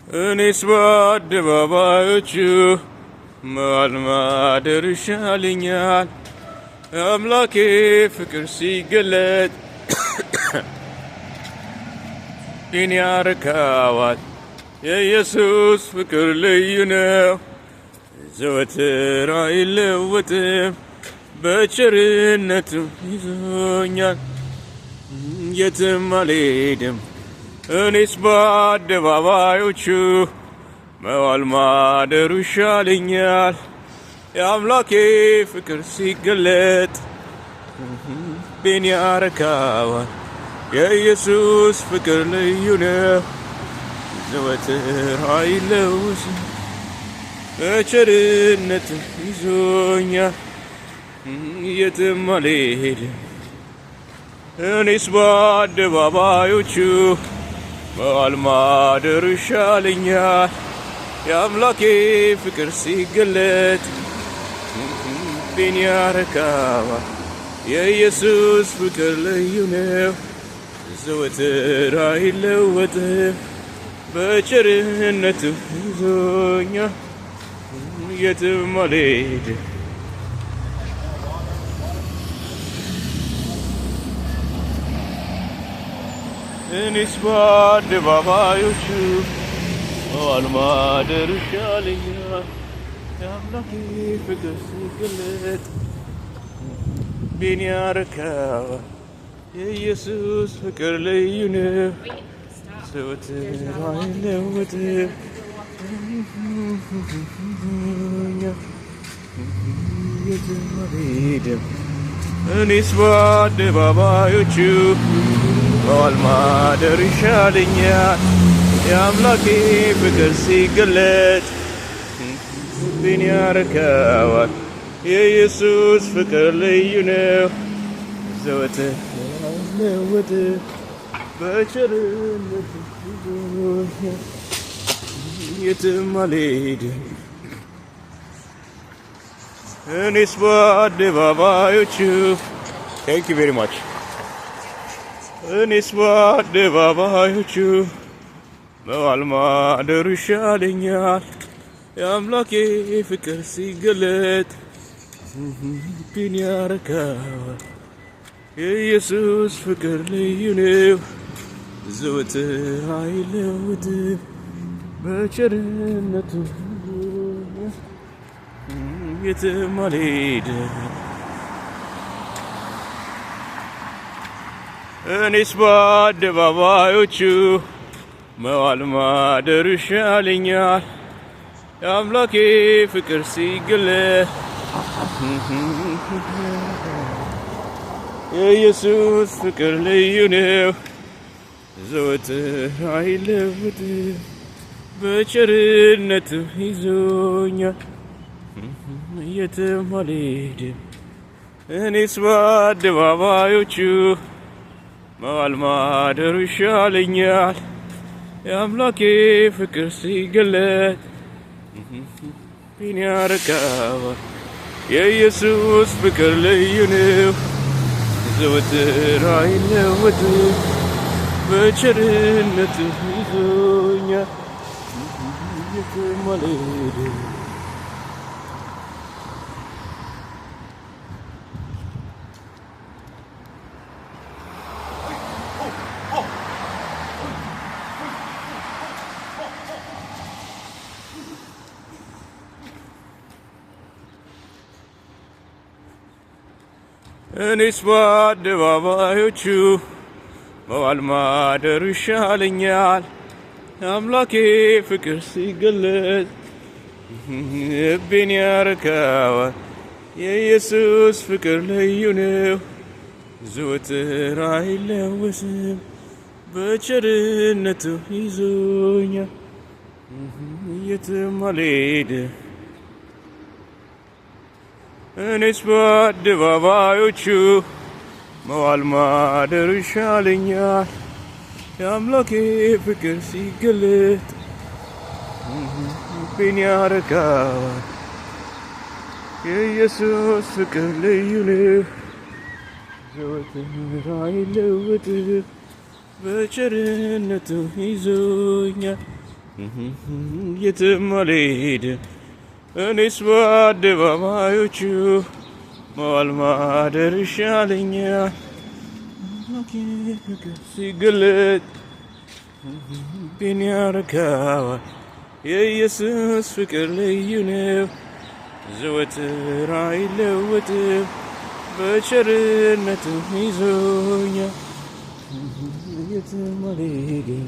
እኔስ በአደባባዮቹ መዋል ማደር ይሻለኛል። የአምላኬ ፍቅር ሲገለጥ እኔን ያረካዋል። የኢየሱስ ፍቅር ልዩ ነው፣ ዘወትር አይለወጥም። በቸርነቱ ይዞኛል፣ የትም አልሄድም። እኔስ በአደባባዮቹ መዋል ማደሩ ይሻለኛል። የአምላኬ ፍቅር ሲገለጥ ልቤን ያረካዋል። የኢየሱስ ፍቅር ልዩ ነው፣ ዘወትር አይለወጥም። በቸርነቱ ይዞኛል፣ የትም አልሄድም። እኔስ በአደባባዮቹ መዋል ማደር ይሻለኛል። የአምላኬ ፍቅር ሲገለጥ ልቤን ያረካዋል። የኢየሱስ ፍቅር ልዩ ነው፣ ዘወትር አይለወጥም። በቸርነቱ ይዞኛል፣ የትም አልሄድም። እኔስ በአደባባዮቹ መዋል ማደር ይሻለኛል። የአምላኬ ፍቅር ሲገለጥ ልቤን ያረካዋል። የኢየሱስ ፍቅር ልዩ ነው፣ ዘወትር አይለወጥም። የትም አልሄድም። እኔስ በአደባባዮቹ መዋል ማደር ይሻለኛል። የአምላኬ ፍቅር ሲገለጥ ልቤን ያረካዋል። የኢየሱስ ፍቅር ልዩ ነው፣ ዘወትር አይለወጥም። በቸርነቱ ይዞኛል፣ የትም አልሄድም። እኔስ በአደባባዮቹ ቴንክ ዩ ቬሪ ማች። እኔስ በአደባባዮቹ መዋል ማደሩ ይሻለኛል። የአምላኬ ፍቅር ሲገለጥ ልቤን ያረካዋል። የኢየሱስ ፍቅር ልዩ ነው፣ ዘወትር አይለወጥም። በቸርነቱ የትም አልሄድም። እኔስ በአደባባዮቹ መዋል ማደር ይሻለኛል። የአምላኬ ፍቅር ሲገለጥ የኢየሱስ ፍቅር ልዩ ነው፣ ዘወትር አይለወጥም። በቸርነቱ ይዞኛል፣ የትም አልሄድም። እኔስ በአደባባዮቹ መዋል ማደሩ ይሻለኛል። የአምላኬ ፍቅር ሲገለጥ ልቤን ያረካዋል። የኢየሱስ ፍቅር ልዩ ነው፣ ዘወትር አይለወጥም። በቸርነቱ ይዞኛል፣ የትም አልሄድም። እኔስ በአደባባዮቹ መዋል ማደሩ ይሻለኛል። የአምላኬ ፍቅር ሲገለጥ ልቤን ያረካዋል። የኢየሱስ ፍቅር ልዩ ነው፣ ዘወትር አይለወጥም። በቸርነቱ ይዞኛል፣ የትም አልሄድም። እኔስ በአደባባዮቹ መዋል ማደር ይሻለኛል። የአምላኬ ፍቅር ሲገለጥ ልቤን ያረካዋል። የኢየሱስ ፍቅር ልዩ ነው፣ ዘወትር አይለወጥም። በቸርነቱ ይዞኛል፣ የትም አልሄድም እኔስ በአደባባዮቹ መዋል ማደር ይሻለኛል። ሲገለጥ ልቤን ያረካዋል። የኢየሱስ ፍቅር ልዩ ነው፣ ዘወትር አይለወጥም፣ በቸርነቱ ይዞኛል የትም አልሄድም።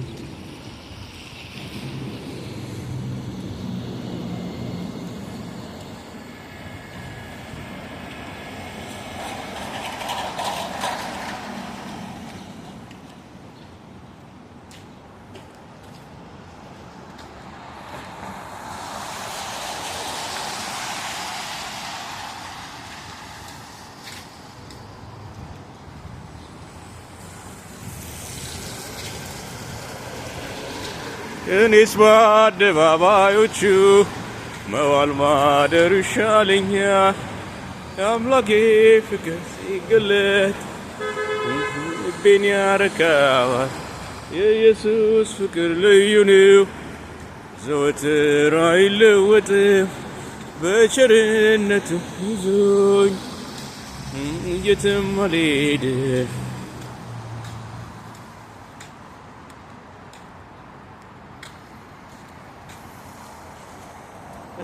እኔስ በአደባባዮቹ መዋል ማደር ይሻለኛል። የአምላኬ ፍቅር ሲገለጥ ልቤን ያረካዋል። የኢየሱስ ፍቅር ልዩ ነው፣ ዘወትር አይለወጥም፣ በቸርነቱ ይዞኝ የትም አልሄድም።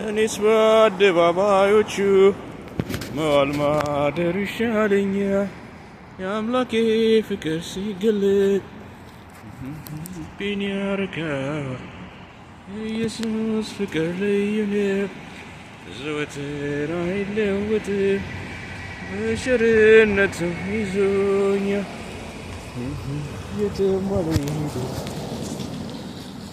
እኔስ በአደባባዮቹ መዋል ማደር ይሻለኛል። የአምላኬ ፍቅር ሲገለጥ ልቤን ያረካዋል። የኢየሱስ ፍቅር ልዩ ነው፣ ዘወትር አይለወጥም፣ በቸርነቱ ይዞኛል የትም አልሄድም።